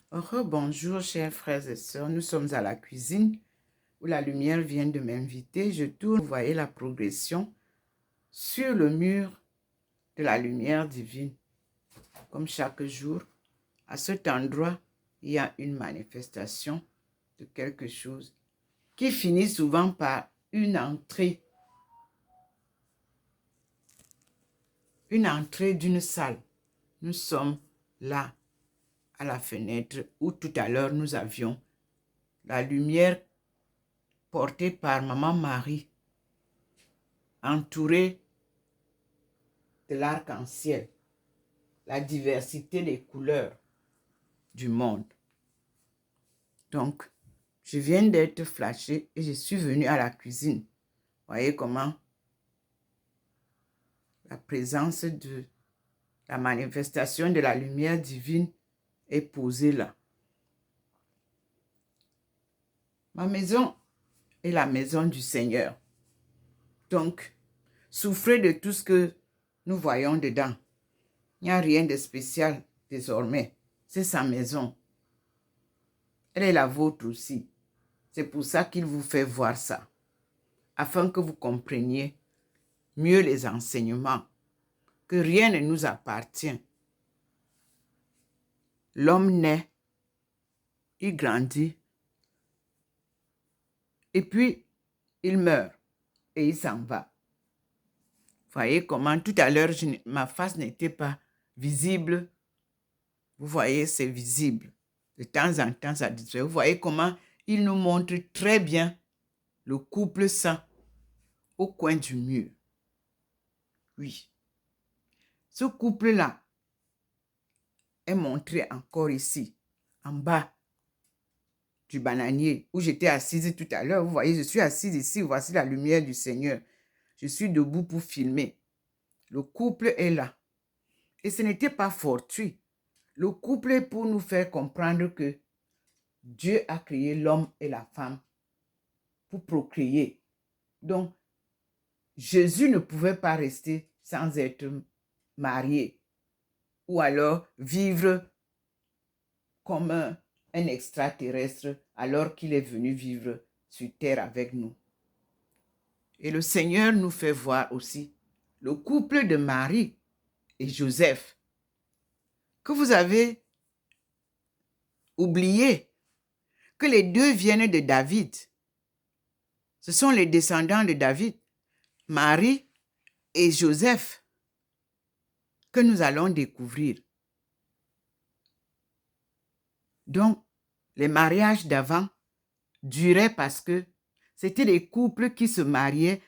Bonjour chers frères et sœurs, nous sommes à la cuisine où la lumière vient de m'inviter. Je tourne, vous voyez la progression sur le mur de la lumière divine. Comme chaque jour, à cet endroit, il y a une manifestation de quelque chose qui finit souvent par une entrée d'une salle. Nous sommes là à la fenêtre où tout à l'heure nous avions la lumière portée par Maman Marie, entourée de l'arc-en-ciel, la diversité des couleurs du monde. Donc, je viens d'être flashée et je suis venue à la cuisine. Voyez comment la présence de la manifestation de la lumière divine est posée là. Ma maison est la maison du Seigneur. Donc, souffrez de tout ce que nous voyons dedans. Il n'y a rien de spécial désormais. C'est sa maison. Elle est la vôtre aussi. C'est pour ça qu'il vous fait voir ça, afin que vous compreniez mieux les enseignements, que rien ne nous appartient. L'homme naît, il grandit, et puis il meurt, et il s'en va. Voyez comment tout à l'heure, ma face n'était pas visible. Vous voyez, c'est visible. De temps en temps, ça disparaît. Vous voyez comment il nous montre très bien le couple saint au coin du mur. Oui. Ce couple-là est montré encore ici, en bas du bananier, où j'étais assise tout à l'heure. Vous voyez, je suis assise ici, voici la lumière du Seigneur. Je suis debout pour filmer. Le couple est là. Et ce n'était pas fortuit. Le couple est pour nous faire comprendre que Dieu a créé l'homme et la femme pour procréer. Donc, Jésus ne pouvait pas rester sans être marié ou alors vivre comme un extraterrestre alors qu'il est venu vivre sur terre avec nous. Et le Seigneur nous fait voir aussi le couple de Marie et Joseph, que vous avez oublié que les deux viennent de David. Ce sont les descendants de David, Marie et Joseph, que nous allons découvrir. Donc, les mariages d'avant duraient parce que c'était des couples qui se mariaient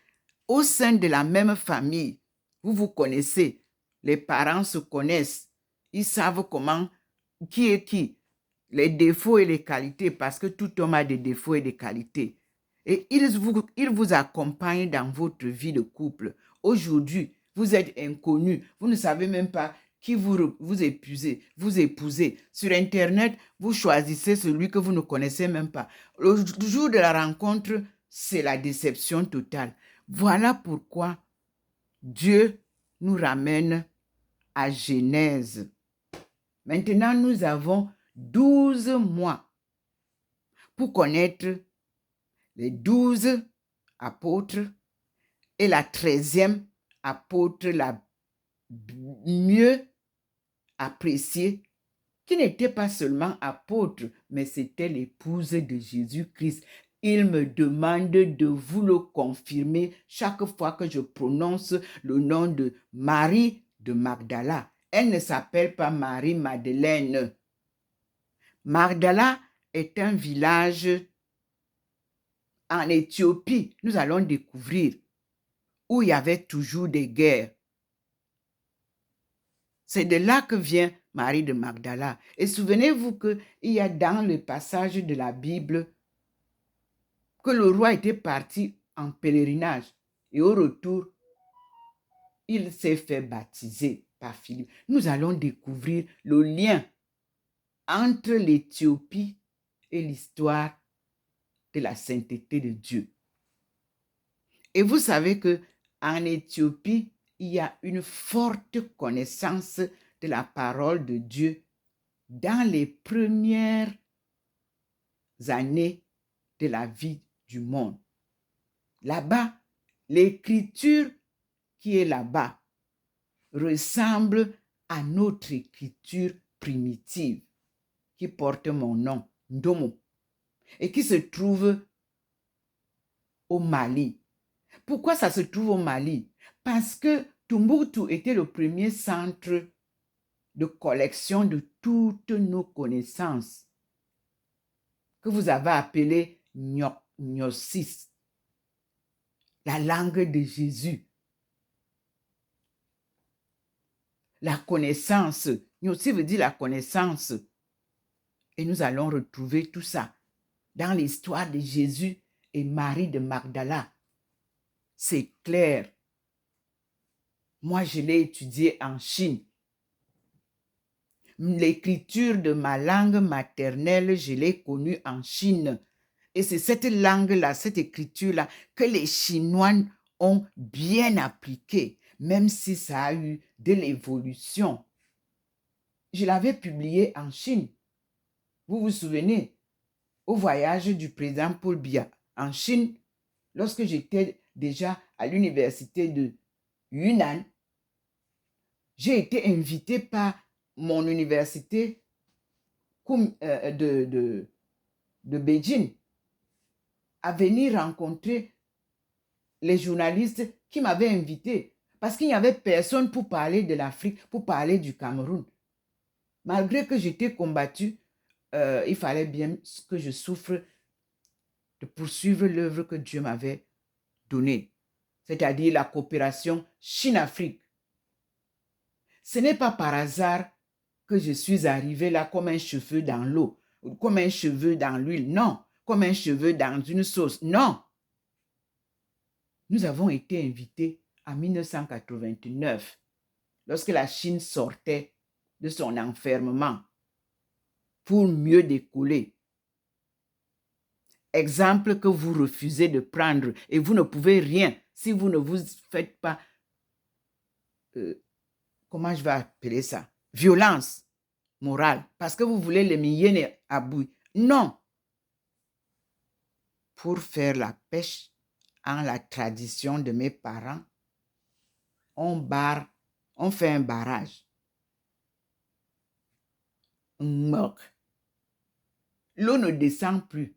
au sein de la même famille. Vous vous connaissez, les parents se connaissent, ils savent comment, qui est qui, les défauts et les qualités, parce que tout homme a des défauts et des qualités. Et ils vous accompagnent dans votre vie de couple. Aujourd'hui, vous êtes inconnus, vous ne savez même pas qui vous épousez. Sur Internet, vous choisissez celui que vous ne connaissez même pas. Le jour de la rencontre, c'est la déception totale. Voilà pourquoi Dieu nous ramène à Genèse. Maintenant, nous avons 12 mois pour connaître les 12 apôtres et la 13e apôtre la mieux appréciée, qui n'était pas seulement apôtre, mais c'était l'épouse de Jésus-Christ. Il me demande de vous le confirmer chaque fois que je prononce le nom de Marie de Magdala. Elle ne s'appelle pas Marie-Madeleine. Magdala est un village en Éthiopie, nous allons découvrir, où il y avait toujours des guerres. C'est de là que vient Marie de Magdala. Et souvenez-vous qu'il y a dans le passage de la Bible que le roi était parti en pèlerinage et au retour, il s'est fait baptiser par Philippe. Nous allons découvrir le lien entre l'Éthiopie et l'histoire de la sainteté de Dieu. Et vous savez que en Éthiopie, il y a une forte connaissance de la parole de Dieu dans les premières années de la vie du monde. Là-bas, l'écriture qui est là-bas ressemble à notre écriture primitive qui porte mon nom, Ndomo, et qui se trouve au Mali. Pourquoi ça se trouve au Mali? Parce que Tombouctou était le premier centre de collection de toutes nos connaissances que vous avez appelé Gnosis, la langue de Jésus. La connaissance, Gnosis veut dire la connaissance. Et nous allons retrouver tout ça dans l'histoire de Jésus et Marie de Magdala. C'est clair. Moi, je l'ai étudié en Chine. L'écriture de ma langue maternelle, je l'ai connue en Chine. Et c'est cette langue-là, cette écriture-là, que les Chinois ont bien appliquée, même si ça a eu de l'évolution. Je l'avais publié en Chine. Vous vous souvenez, au voyage du président Paul Biya en Chine, lorsque j'étais déjà à l'université de Yunnan, j'ai été invité par mon université de Beijing à venir rencontrer les journalistes qui m'avaient invité parce qu'il n'y avait personne pour parler de l'Afrique, pour parler du Cameroun. Malgré que j'étais combattu, il fallait bien que je souffre de poursuivre l'œuvre que Dieu m'avait donnée, c'est-à-dire la coopération Chine-Afrique. Ce n'est pas par hasard que je suis arrivé là comme un cheveu dans l'eau, comme un cheveu dans l'huile, non, comme un cheveu dans une sauce, non. Nous avons été invités en 1989, lorsque la Chine sortait de son enfermement pour mieux décoller. Exemple que vous refusez de prendre et vous ne pouvez rien si vous ne vous faites pas, comment je vais appeler ça, violence morale, parce que vous voulez les milliers à bout. Non. Pour faire la pêche en la tradition de mes parents, on fait un barrage. L'eau ne descend plus.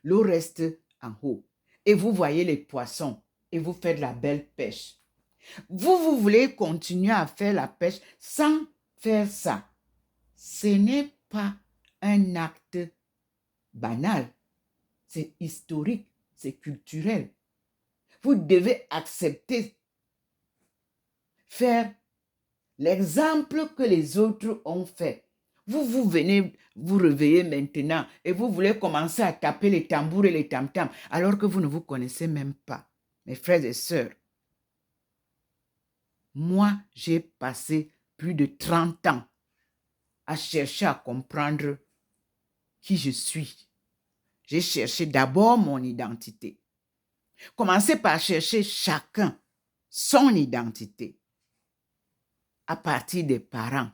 L'eau reste en haut. Et vous voyez les poissons et vous faites la belle pêche. Vous voulez continuer à faire la pêche sans faire ça. Ce n'est pas un acte banal. C'est historique, c'est culturel. Vous devez accepter, faire l'exemple que les autres ont fait. Vous venez vous réveiller maintenant et vous voulez commencer à taper les tambours et les tam-tams alors que vous ne vous connaissez même pas. Mes frères et sœurs, moi, j'ai passé plus de 30 ans à chercher à comprendre qui je suis. J'ai cherché d'abord mon identité. Commencez par chercher chacun son identité à partir des parents.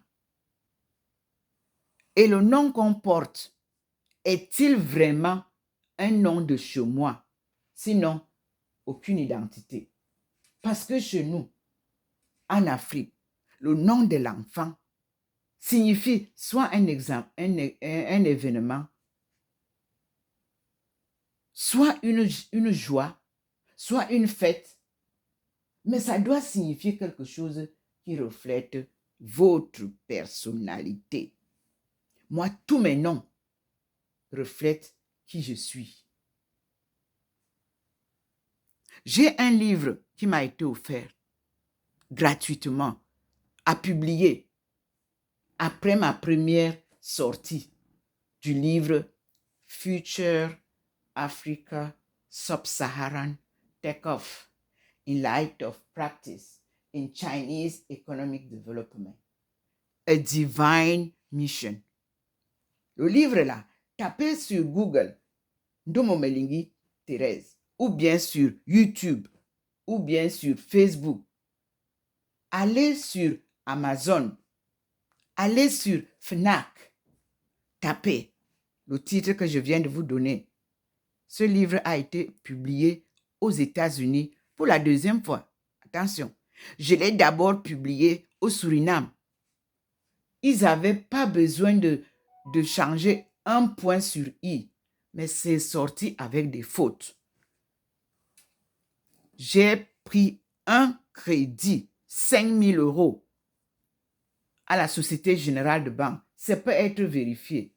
Et le nom qu'on porte, est-il vraiment un nom de chez moi? Sinon, aucune identité. Parce que chez nous, en Afrique, le nom de l'enfant signifie soit un événement, soit une joie, soit une fête, mais ça doit signifier quelque chose qui reflète votre personnalité. Moi, tous mes noms reflètent qui je suis. J'ai un livre qui m'a été offert gratuitement à publier après ma première sortie du livre Future Africa Sub-Saharan Take-Off in Light of Practice in Chinese Economic Development, A Divine Mission. Le livre-là, tapez sur Google, Ndomo Melingi Thérèse, ou bien sur YouTube, ou bien sur Facebook. Allez sur Amazon, allez sur Fnac, tapez le titre que je viens de vous donner. Ce livre a été publié aux États-Unis pour la deuxième fois. Attention, je l'ai d'abord publié au Suriname. Ils n'avaient pas besoin de changer un point sur i, mais c'est sorti avec des fautes. J'ai pris un crédit, 5 000 euros, à la Société Générale de Banque. Ça peut être vérifié.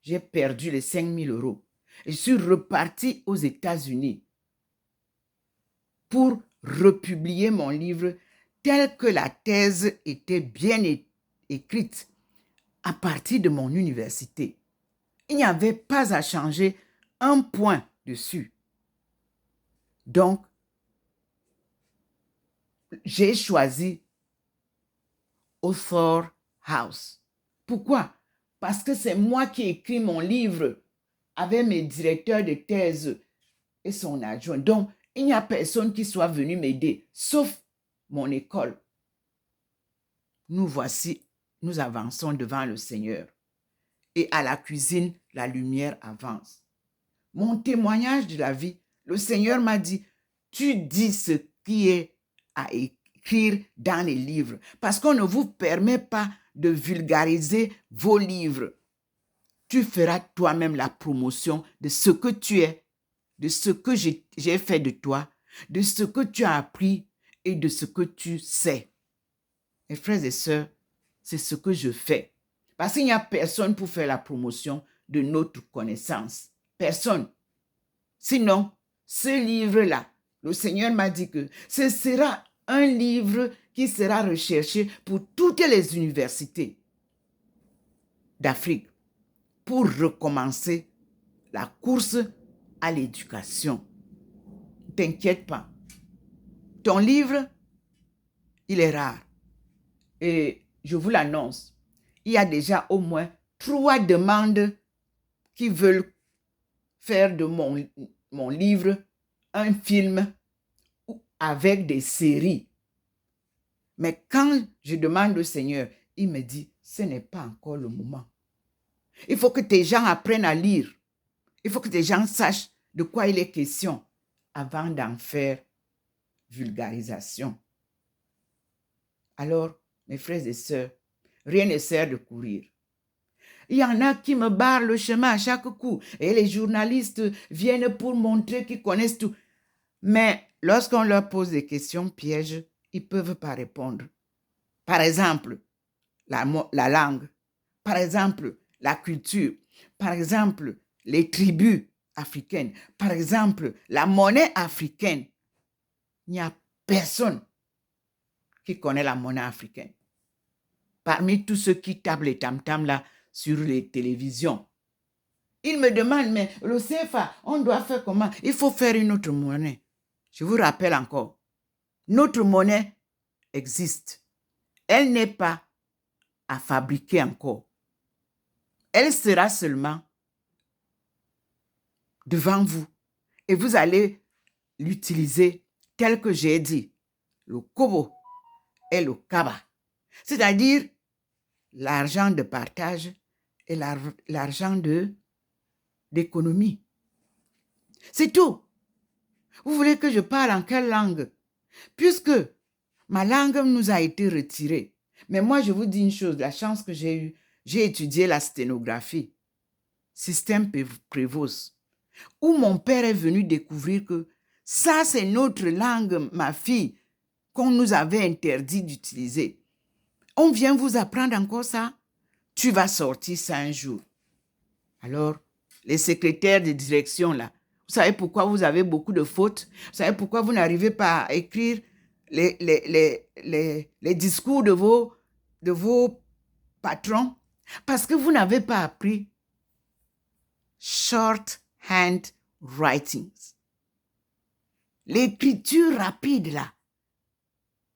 J'ai perdu les 5 000 euros. Je suis reparti aux États-Unis pour republier mon livre tel que la thèse était bien écrite à partir de mon université. Il n'y avait pas à changer un point dessus. Donc, j'ai choisi Author House. Pourquoi? Parce que c'est moi qui ai écrit mon livre avec mes directeurs de thèse et son adjoint. Donc, il n'y a personne qui soit venu m'aider, sauf mon école. Nous avançons devant le Seigneur. Et à la cuisine, la lumière avance. Mon témoignage de la vie, le Seigneur m'a dit, tu dis ce qui est à écrire dans les livres, parce qu'on ne vous permet pas de vulgariser vos livres. Tu feras toi-même la promotion de ce que tu es, de ce que j'ai fait de toi, de ce que tu as appris et de ce que tu sais. Mes frères et sœurs, c'est ce que je fais. Parce qu'il n'y a personne pour faire la promotion de notre connaissance. Personne. Sinon, ce livre-là, le Seigneur m'a dit que ce sera un livre qui sera recherché pour toutes les universités d'Afrique pour recommencer la course à l'éducation. Ne t'inquiète pas. Ton livre, il est rare. Et je vous l'annonce, il y a déjà au moins 3 demandes qui veulent faire de mon livre un film avec des séries. Mais quand je demande au Seigneur, il me dit, ce n'est pas encore le moment. Il faut que tes gens apprennent à lire. Il faut que tes gens sachent de quoi il est question avant d'en faire vulgarisation. Alors, mes frères et sœurs, rien ne sert de courir. Il y en a qui me barrent le chemin à chaque coup et les journalistes viennent pour montrer qu'ils connaissent tout. Mais lorsqu'on leur pose des questions pièges, ils ne peuvent pas répondre. Par exemple, la langue. Par exemple, la culture. Par exemple, les tribus africaines. Par exemple, la monnaie africaine. Il n'y a personne qui connaît la monnaie africaine. Parmi tous ceux qui tapent les tam-tams là sur les télévisions, ils me demandent, mais le CFA, on doit faire comment? Il faut faire une autre monnaie. Je vous rappelle encore, notre monnaie existe. Elle n'est pas à fabriquer encore. Elle sera seulement devant vous et vous allez l'utiliser tel que j'ai dit, le kobo et le kaba, c'est-à-dire l'argent de partage et l'argent d'économie. C'est tout. Vous voulez que je parle en quelle langue? Puisque ma langue nous a été retirée. Mais moi, je vous dis une chose, la chance que j'ai eue, j'ai étudié la sténographie, système Prévost, où mon père est venu découvrir que ça, c'est notre langue, ma fille, qu'on nous avait interdit d'utiliser. On vient vous apprendre encore ça? Tu vas sortir ça un jour. Alors, les secrétaires de direction, là, vous savez pourquoi vous avez beaucoup de fautes? Vous savez pourquoi vous n'arrivez pas à écrire les discours de vos patrons? Parce que vous n'avez pas appris shorthand writings. L'écriture rapide, là,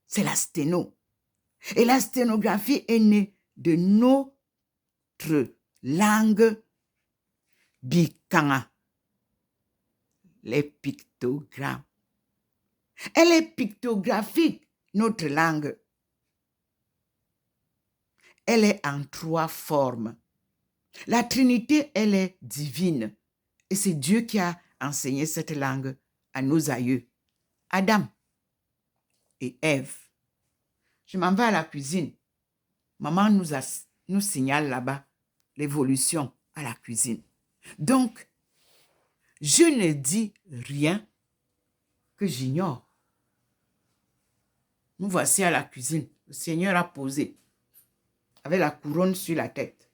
c'est la sténo. Et la sténographie est née de notre langue bikanga, les pictogrammes. Elle est pictographique, notre langue. Elle est en 3 formes. La Trinité, elle est divine. Et c'est Dieu qui a enseigné cette langue à nos aïeux, Adam et Ève. Je m'en vais à la cuisine. Maman nous signale là-bas l'évolution à la cuisine. Donc, je ne dis rien que j'ignore. Nous voici à la cuisine. Le Seigneur a posé avec la couronne sur la tête.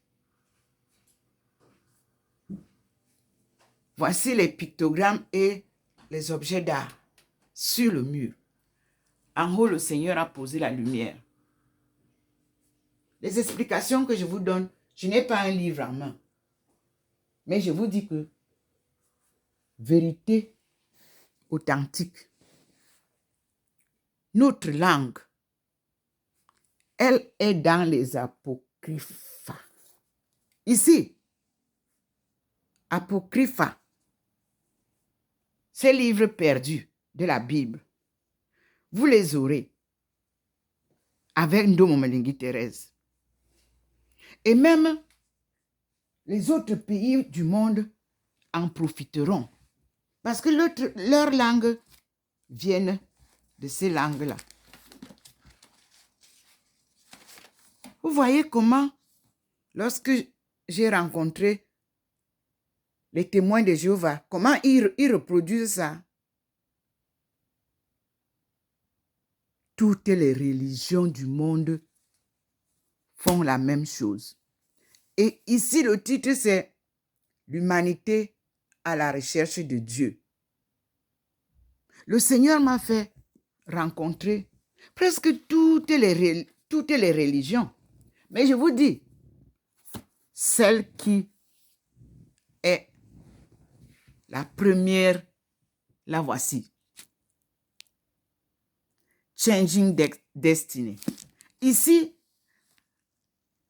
Voici les pictogrammes et les objets d'art sur le mur. En haut, le Seigneur a posé la lumière. Les explications que je vous donne, je n'ai pas un livre en main. Mais je vous dis que vérité authentique. Notre langue, elle est dans les apocryphes. Ici, apocrypha, ces livres perdus de la Bible, vous les aurez avec Ndomo Malingui Thérèse. Et même les autres pays du monde en profiteront parce que leur langue vient de ces langues-là. Vous voyez comment, lorsque j'ai rencontré les témoins de Jéhovah, comment ils reproduisent ça? Toutes les religions du monde font la même chose. Et ici, le titre, c'est l'humanité à la recherche de Dieu. Le Seigneur m'a fait rencontrer presque toutes les religions. Mais je vous dis, celle qui est la première, la voici. Changing Destiny. Ici,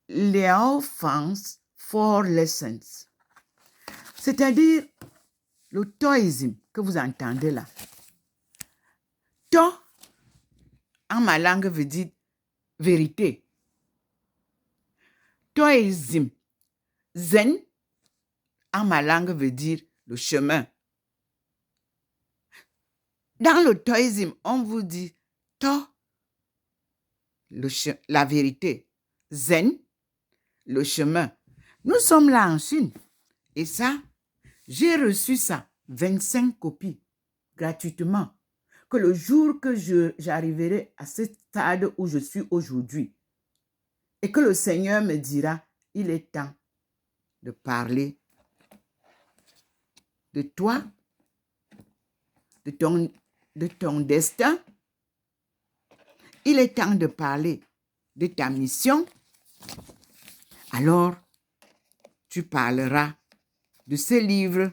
les enfants for lessons. C'est-à-dire le toisme que vous entendez là. To, en ma langue, veut dire vérité. Toisme. Zen, en ma langue, veut dire le chemin. Dans le toisme, on vous dit To, la vérité. Zen, le chemin. Nous sommes là en Chine. Et ça, j'ai reçu ça, 25 copies, gratuitement. Que le jour que j'arriverai à ce stade où je suis aujourd'hui, et que le Seigneur me dira, il est temps de parler de toi, de ton destin. Il est temps de parler de ta mission. Alors, tu parleras de ce livre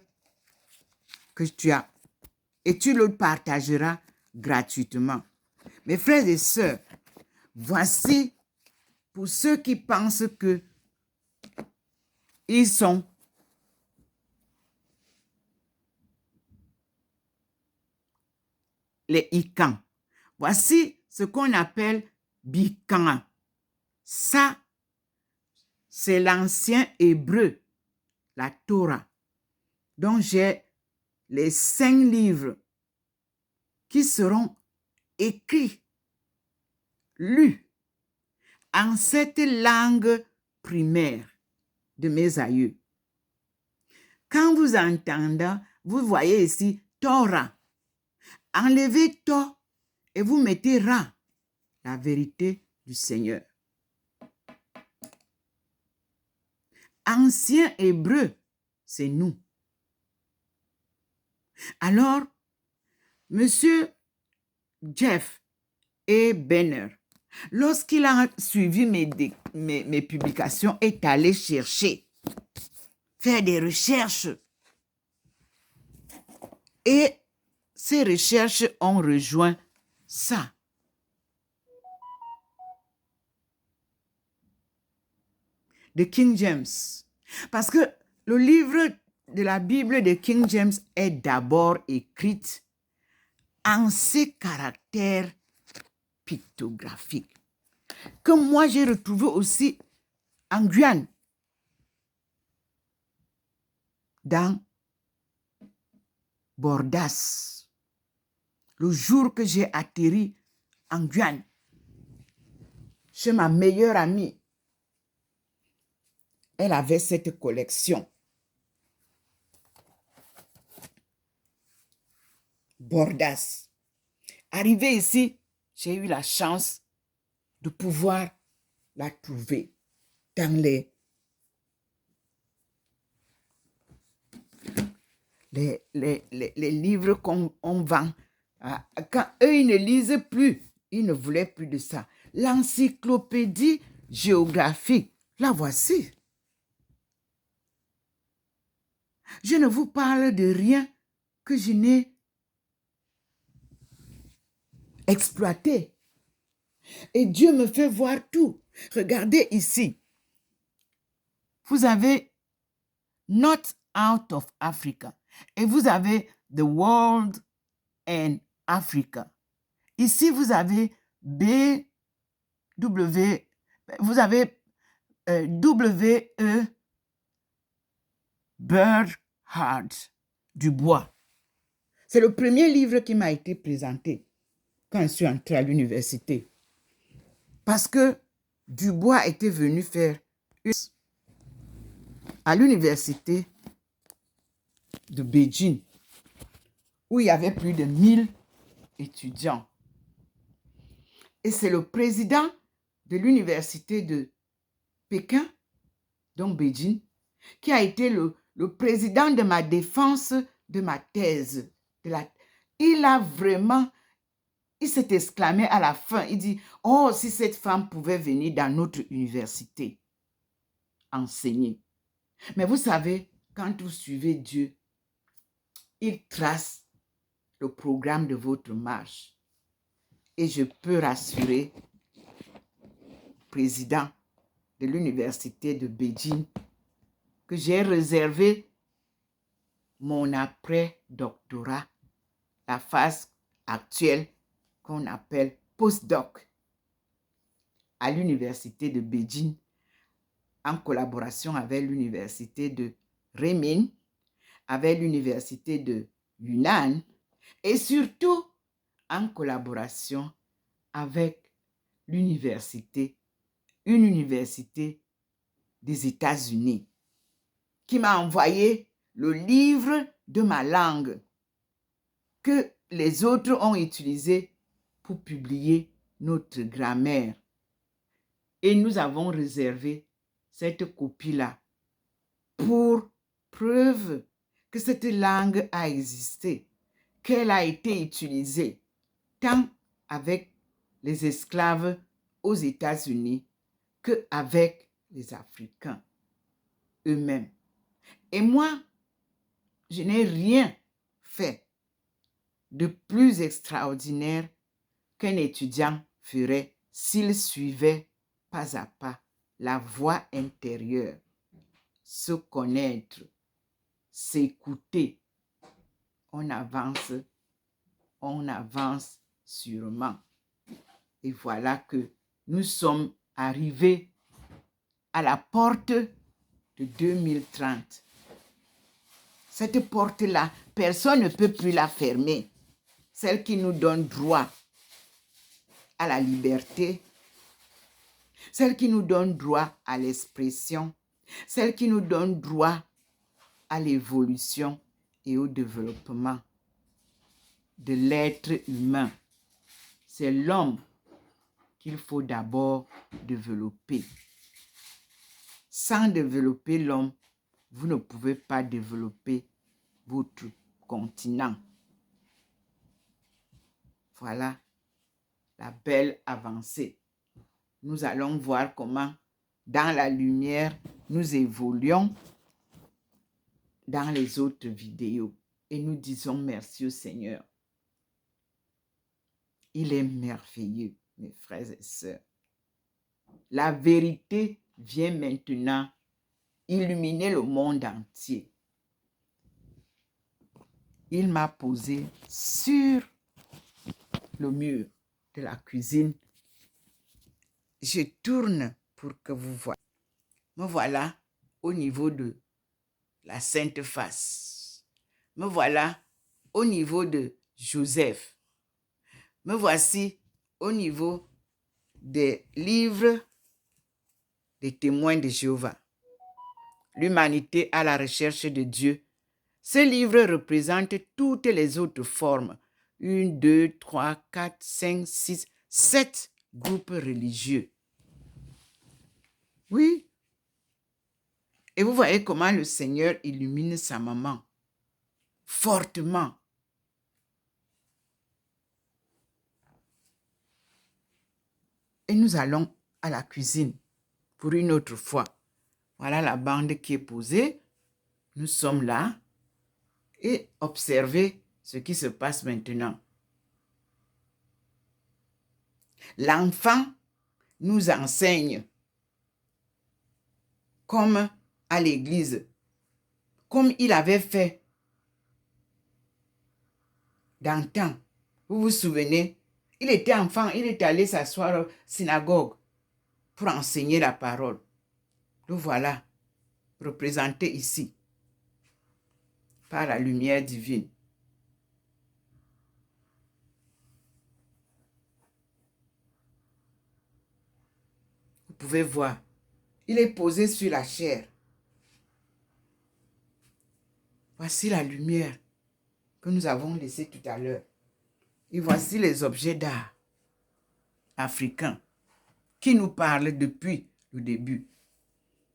que tu as et tu le partageras gratuitement. Mes frères et sœurs, voici pour ceux qui pensent que ils sont les Ikans. Voici ce qu'on appelle Bikan. Ça, c'est l'ancien hébreu, la Torah, dont j'ai les 5 livres qui seront écrits, lus en cette langue primaire de mes aïeux. Quand vous entendez, vous voyez ici Torah. Enlevez To et vous mettez Ra, la vérité du Seigneur. Ancien hébreu, c'est nous. Alors, Monsieur Jeff et Benner, lorsqu'il a suivi mes publications, est allé chercher, faire des recherches. Et ces recherches ont rejoint ça. De King James. Parce que le livre de la Bible de King James est d'abord écrit en ces caractères pictographiques que moi j'ai retrouvé aussi en Guyane. dans Bordas. Le jour que j'ai atterri en Guyane, chez ma meilleure amie, elle avait cette collection. Bordas. Arrivé ici, j'ai eu la chance de pouvoir la trouver dans les livres qu'on vend. Quand eux, ils ne lisent plus, ils ne voulaient plus de ça. L'encyclopédie géographique, la voici. Je ne vous parle de rien que je n'ai exploité. Et Dieu me fait voir tout. Regardez ici. Vous avez Not Out of Africa. Et vous avez The World and Africa. Ici, vous avez vous avez W.E. Burghardt, Dubois. C'est le premier livre qui m'a été présenté quand je suis entrée à l'université. Parce que Dubois était venu faire à l'université de Beijing, où il y avait plus de 1000 étudiants. Et c'est le président de l'université de Pékin, donc Beijing, qui a été le président de ma défense de ma thèse. Il s'est exclamé à la fin, il dit, oh, si cette femme pouvait venir dans notre université enseigner. Mais vous savez, quand vous suivez Dieu, il trace le programme de votre marche. Et je peux rassurer le président de l'université de Beijing que j'ai réservé mon après-doctorat, la phase actuelle qu'on appelle postdoc, à l'université de Beijing, en collaboration avec l'université de Renmin, avec l'université de Yunnan et surtout en collaboration avec une université des États-Unis qui m'a envoyé le livre de ma langue que les autres ont utilisé pour publier notre grammaire. Et nous avons réservé cette copie-là pour preuve que cette langue a existé, qu'elle a été utilisée tant avec les esclaves aux États-Unis qu'avec les Africains eux-mêmes. Et moi, je n'ai rien fait de plus extraordinaire qu'un étudiant ferait s'il suivait pas à pas la voie intérieure, se connaître, s'écouter. On avance sûrement. Et voilà que nous sommes arrivés à la porte de 2030. Cette porte-là, personne ne peut plus la fermer. Celle qui nous donne droit à la liberté, celle qui nous donne droit à l'expression, celle qui nous donne droit à l'évolution et au développement de l'être humain. C'est l'homme qu'il faut d'abord développer. Sans développer l'homme, vous ne pouvez pas développer votre continent. Voilà la belle avancée. Nous allons voir comment, dans la lumière, nous évoluons dans les autres vidéos. Et nous disons merci au Seigneur. Il est merveilleux, mes frères et sœurs. La vérité vient maintenant illuminer le monde entier. Il m'a posé sur le mur de la cuisine. Je tourne pour que vous voyez. Me voilà au niveau de la Sainte Face. Me voilà au niveau de Joseph. Me voici au niveau des livres des témoins de Jéhovah. L'humanité à la recherche de Dieu. Ce livre représente toutes les autres formes. 1, 2, 3, 4, 5, 6, 7 groupes religieux. Oui. Et vous voyez comment le Seigneur illumine sa maman fortement. Et nous allons à la cuisine pour une autre fois. Voilà la bande qui est posée. Nous sommes là et observez ce qui se passe maintenant. L'enfant nous enseigne comme à l'église, comme il avait fait d'antan. Vous vous souvenez, il était enfant, il est allé s'asseoir à la synagogue pour enseigner la parole. Le voilà, représenté ici par la lumière divine. Vous pouvez voir, il est posé sur la chair. Voici la lumière que nous avons laissée tout à l'heure. Et voici les objets d'art africains qui nous parlent depuis le début.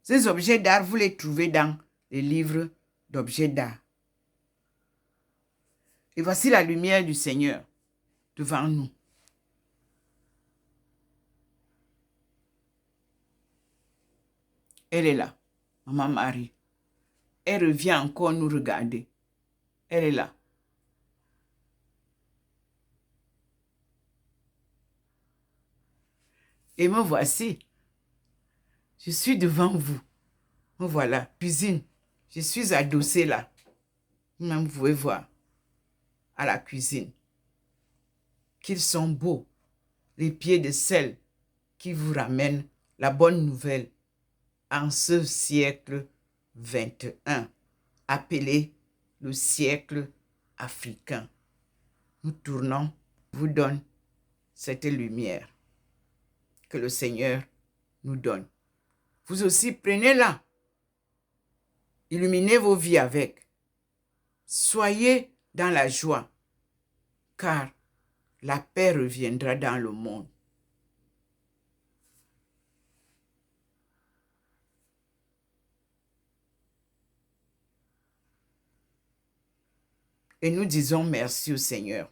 Ces objets d'art, vous les trouvez dans les livres d'objets d'art. Et voici la lumière du Seigneur devant nous. Elle est là, Maman Marie. Elle revient encore nous regarder. Elle est là. Et me voici. Je suis devant vous. Me voilà, cuisine. Je suis adossée là. Vous pouvez voir à la cuisine qu'ils sont beaux. Les pieds de celle qui vous ramènent la bonne nouvelle en ce siècle 21, appelé le siècle africain. Nous tournons, vous donne cette lumière que le Seigneur nous donne. Vous aussi, prenez-la. Illuminez vos vies avec. Soyez dans la joie, car la paix reviendra dans le monde. Et nous disons merci au Seigneur.